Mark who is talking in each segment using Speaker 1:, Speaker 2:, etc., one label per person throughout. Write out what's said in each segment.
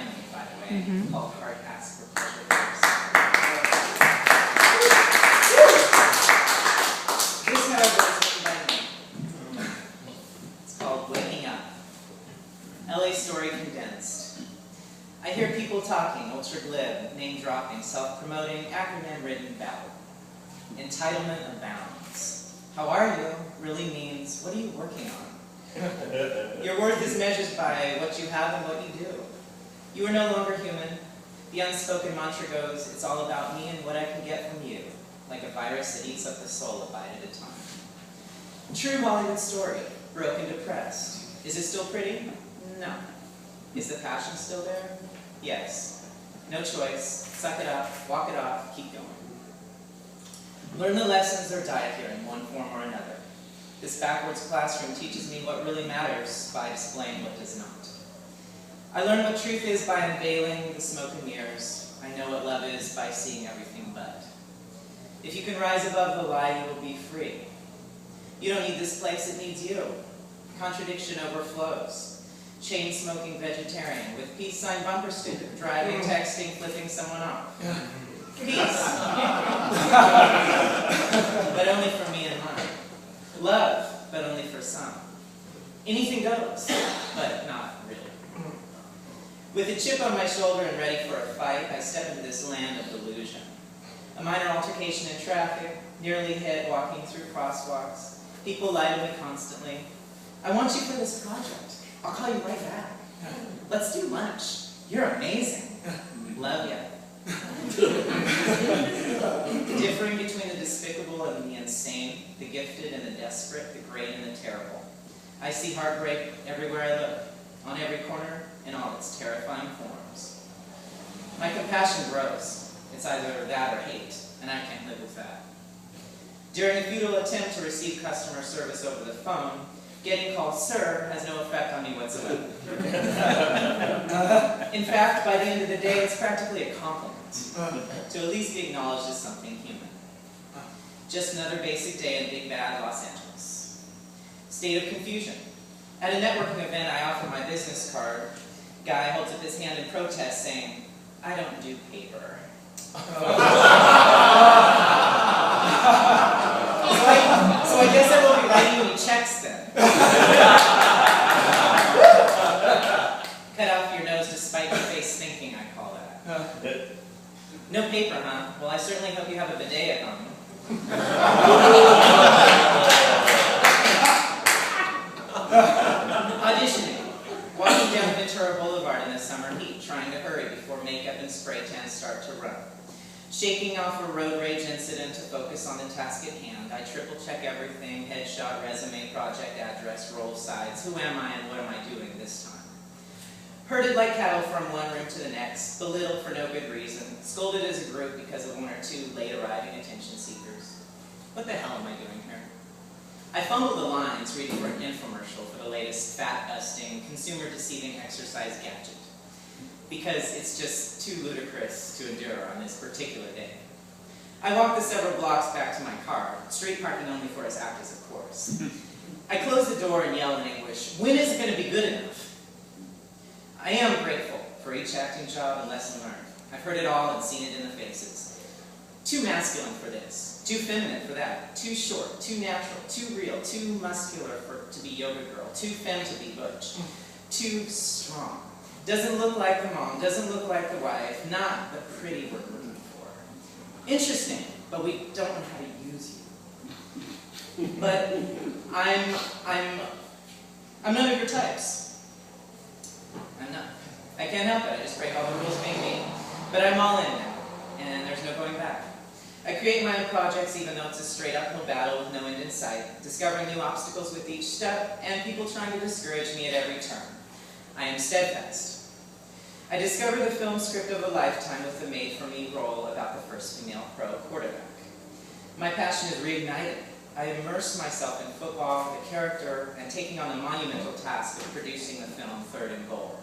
Speaker 1: family, by the way, called Heart Asks for Pleasure First. This, however, is written by me. It's called Waking Up. LA Story Condensed. I hear people talking, ultra-glib, name-dropping, self-promoting, acronym-ridden babble. Entitlement abounds. How are you really means, what are you working on? Your worth is measured by what you have and what you do. You are no longer human. The unspoken mantra goes, it's all about me and what I can get from you, like a virus that eats up the soul a bite at a time. True Hollywood story, broken, depressed. Is it still pretty? No. Is the passion still there? Yes. No choice. Suck it up, walk it off, keep going. Learn the lessons or die here in one form or another. This backwards classroom teaches me what really matters by displaying what does not. I learn what truth is by unveiling the smoke and mirrors. I know what love is by seeing everything but. If you can rise above the lie, you will be free. You don't need this place, it needs you. Contradiction overflows. Chain-smoking vegetarian with peace sign bumper sticker, driving, texting, flipping someone off. Peace. But only for me and mine. Love, but only for some. Anything goes, but not really. With a chip on my shoulder and ready for a fight, I step into this land of delusion. A minor altercation in traffic, nearly hit walking through crosswalks. People lie to me constantly. I want you for this project. I'll call you right back. Let's do lunch. You're amazing. Love ya. Differing between the despicable and the insane, the gifted and the desperate, the great and the terrible. I see heartbreak everywhere I look, on every corner, in all its terrifying forms. My compassion grows. It's either that or hate, and I can't live with that. During a futile attempt to receive customer service over the phone, getting called sir has no effect on me whatsoever. In fact, by the end of the day, it's practically a compliment to at least be acknowledged as something human. Just another basic day in big bad Los Angeles. State of confusion. At a networking event, I offer my business card. Guy holds up his hand in protest, saying, "I don't do paper." So I guess I won't be writing any checks then. Cut off your nose to spite your face thinking, I call that. No paper, huh? Well, I certainly hope you have a bidet at home. Auditioning. Walking down Ventura Boulevard in the summer heat, trying to hurry before makeup and spray tan start to run. Shaking off a road rage incident to focus on the task at hand, I triple check everything, headshot, resume, project address, roll sides, who am I and what am I doing this time? Herded like cattle from one room to the next, belittled for no good reason, scolded as a group because of one or two late arriving attention seekers. What the hell am I doing here? I fumble the lines reading for an infomercial for the latest fat-busting, consumer-deceiving exercise gadget, because it's just too ludicrous to endure on this particular day. I walk the several blocks back to my car, street parking only for its actors, of course. I close the door and yell in anguish, when is it going to be good enough? I am grateful for each acting job and lesson learned. I've heard it all and seen it in the faces. Too masculine for this, too feminine for that, too short, too natural, too real, too muscular to be yoga girl, too femme to be butch, too strong. Doesn't look like the mom, doesn't look like the wife, not the pretty we're looking for. Interesting, but we don't know how to use you. But I'm none of your types. I'm not. I can't help it, I just break all the rules make me. But I'm all in now, and there's no going back. I create my own projects even though it's a straight uphill battle with no end in sight, discovering new obstacles with each step, and people trying to discourage me at every turn. I am steadfast. I discovered the film script of a lifetime with the made-for-me role about the first female pro quarterback. My passion is reignited. I immerse myself in football, the character, and taking on the monumental task of producing the film Third and Goal.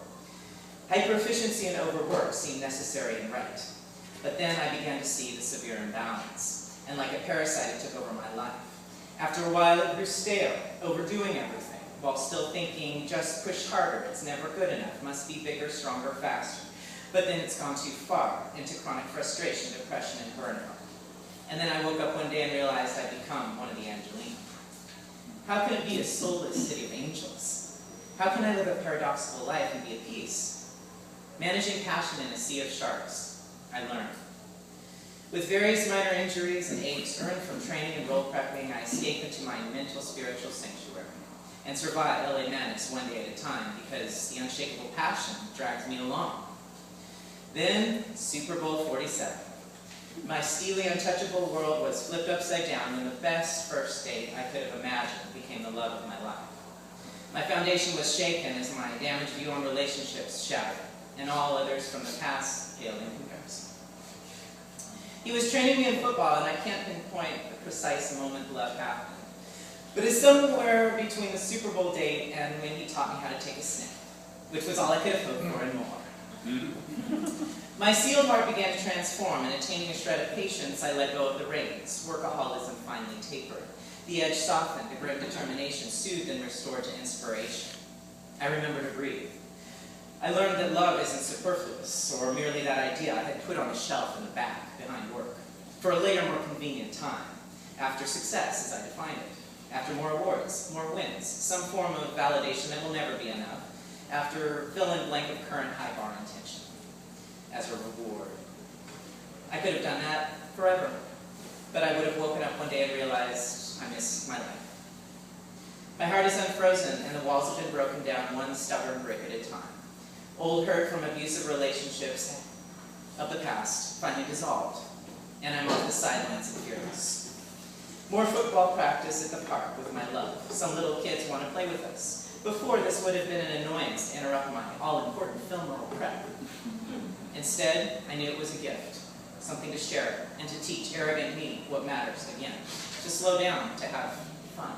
Speaker 1: Hyper-efficiency and overwork seemed necessary and right. But then I began to see the severe imbalance, and like a parasite it took over my life. After a while it grew stale, overdoing everything, while still thinking, just push harder, it's never good enough, must be bigger, stronger, faster. But then it's gone too far, into chronic frustration, depression, and burnout. And then I woke up one day and realized I'd become one of the Angelina. How can it be a soulless city of angels? How can I live a paradoxical life and be at peace? Managing passion in a sea of sharks, I learned. With various minor injuries and aches earned from training and role prepping, I escape into my mental spiritual sanctuary and survive LA madness one day at a time because the unshakable passion drags me along. Then, Super Bowl 47. My steely, untouchable world was flipped upside down when the best first date I could have imagined became the love of my life. My foundation was shaken as my damaged view on relationships shattered, and all others from the past paled in comparison. He was training me in football, and I can't pinpoint the precise moment love happened. But it's somewhere between the Super Bowl date and when he taught me how to take a snap, which was all I could have hoped for and more. My sealed heart began to transform, and attaining a shred of patience, I let go of the reins. Workaholism finally tapered. The edge softened, the grim determination soothed and restored to inspiration. I remember to breathe. I learned that love isn't superfluous, or merely that idea I had put on a shelf in the back, behind work, for a later, more convenient time, after success, as I defined it, after more awards, more wins, some form of validation that will never be enough, after fill-in-blank of current high-bar intention. As a reward. I could have done that forever, but I would have woken up one day and realized I missed my life. My heart is unfrozen, and the walls have been broken down one stubborn brick at a time. Old hurt from abusive relationships of the past finally dissolved, and I'm off the sidelines and fearless. More football practice at the park with my love. Some little kids want to play with us. Before, this would have been an annoyance to interrupt my all-important film roll prep. Instead, I knew it was a gift, something to share, and to teach arrogant me what matters again, to slow down, to have fun.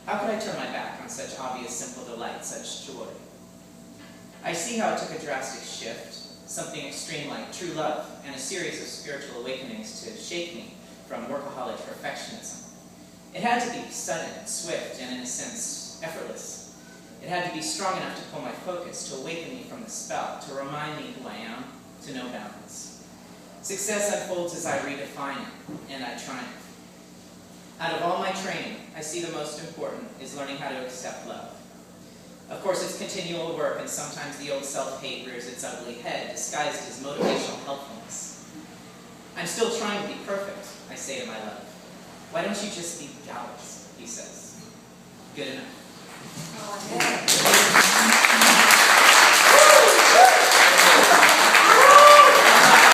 Speaker 1: How could I turn my back on such obvious, simple delight, such joy? I see how it took a drastic shift, something extreme like true love, and a series of spiritual awakenings to shake me from workaholic perfectionism. It had to be sudden, swift, and in a sense, effortless. It had to be strong enough to pull my focus, to awaken me from the spell, to remind me who I am, to know balance. Success unfolds as I redefine it, and I triumph. Out of all my training, I see the most important is learning how to accept love. Of course, it's continual work, and sometimes the old self-hate rears its ugly head, disguised as motivational helpfulness. I'm still trying to be perfect, I say to my love. Why don't you just be Dallas, he says. Good enough.
Speaker 2: Oh, yeah.